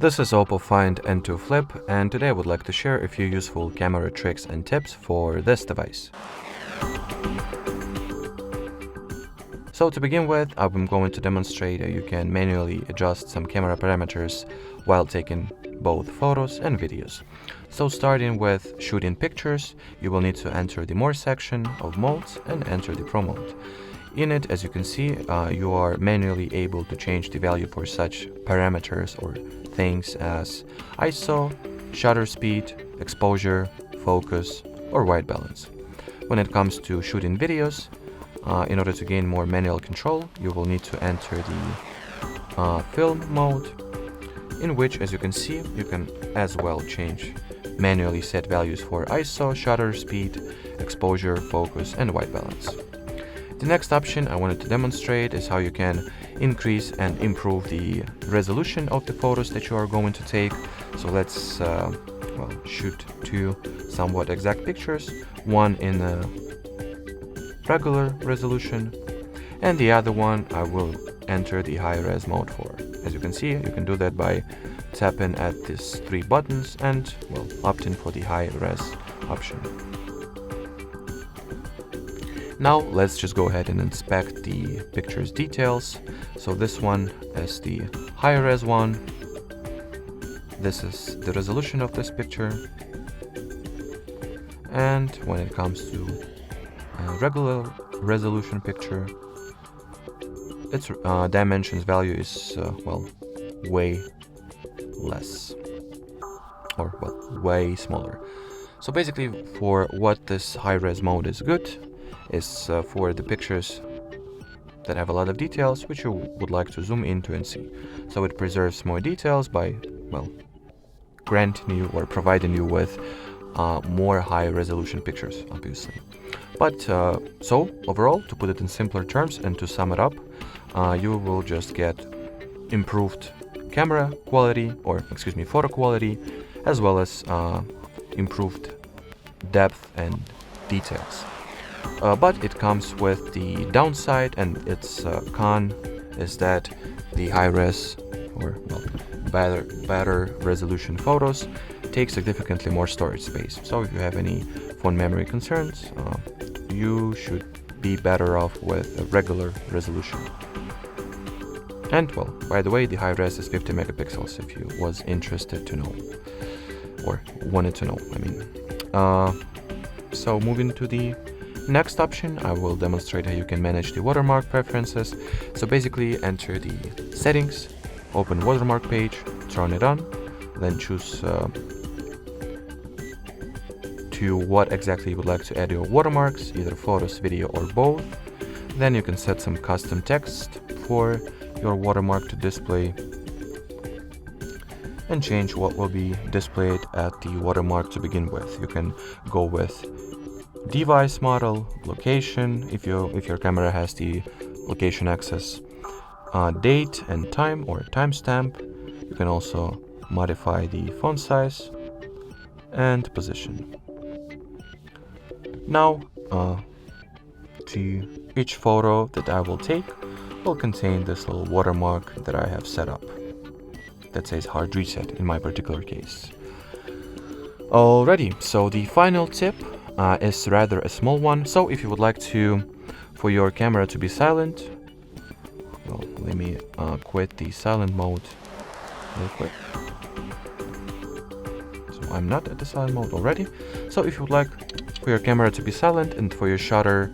This is OPPO Find N2 Flip, and today I would like to share a few useful camera tricks and tips for this device. So to begin with, I'm going to demonstrate how you can manually adjust some camera parameters while taking both photos and videos. So starting with shooting pictures, you will need to enter the More section of modes and enter the Pro mode. In it, as you can see, you are manually able to change the value for such parameters or things as ISO, shutter speed, exposure, focus, or white balance. When it comes to shooting videos, in order to gain more manual control, you will need to enter the film mode, in which, as you can see, you can as well change manually set values for ISO, shutter speed, exposure, focus, and white balance. The next option I wanted to demonstrate is how you can increase and improve the resolution of the photos that you are going to take. So let's shoot two somewhat exact pictures, one in a regular resolution and the other one I will enter the high res mode for. As you can see, you can do that by tapping at these three buttons and opting for the high res option. Now let's just go ahead and inspect the picture's details. So this one is the high res one. This is the resolution of this picture. And when it comes to a regular resolution picture, its dimensions value is way less, or way smaller. So basically, for what this high res mode is good is for the pictures that have a lot of details which you would like to zoom into and see. So it preserves more details by granting you or providing you with more high resolution pictures, obviously. But so overall, to put it in simpler terms and to sum it up, you will just get improved camera quality, or photo quality, as well as improved depth and details. But it comes with the downside, and its con is that the high res or better resolution photos take significantly more storage space. So if you have any phone memory concerns, you should be better off with a regular resolution. And by the way, the high res is 50 megapixels if you was interested to know, or wanted to know, So moving to the next option, I will demonstrate how you can manage the watermark preferences. So basically, enter the settings, open watermark page, turn it on, then choose to what exactly you would like to add your watermarks, either photos, video, or both. Then you can set some custom text for your watermark to display and change what will be displayed at the watermark to begin with. You can go with device model, location, if your camera has the location access, date and time or timestamp. You can also modify the font size and position. Now, to each photo that I will take will contain this little watermark that I have set up that says hard reset in my particular case. Alrighty, so the final tip is rather a small one. So if you would like for your camera to be silent, let me quit the silent mode real quick. So I'm not at the silent mode already. So if you would like for your camera to be silent and for your shutter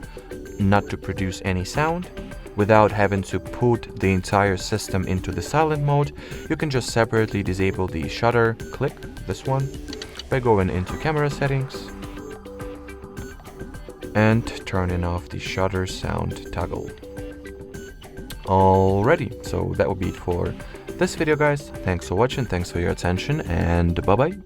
not to produce any sound, without having to put the entire system into the silent mode, you can just separately disable the shutter click, this one, by going into camera settings and turning off the shutter sound toggle. Alrighty, so that will be it for this video, guys. Thanks for watching, thanks for your attention, and bye bye.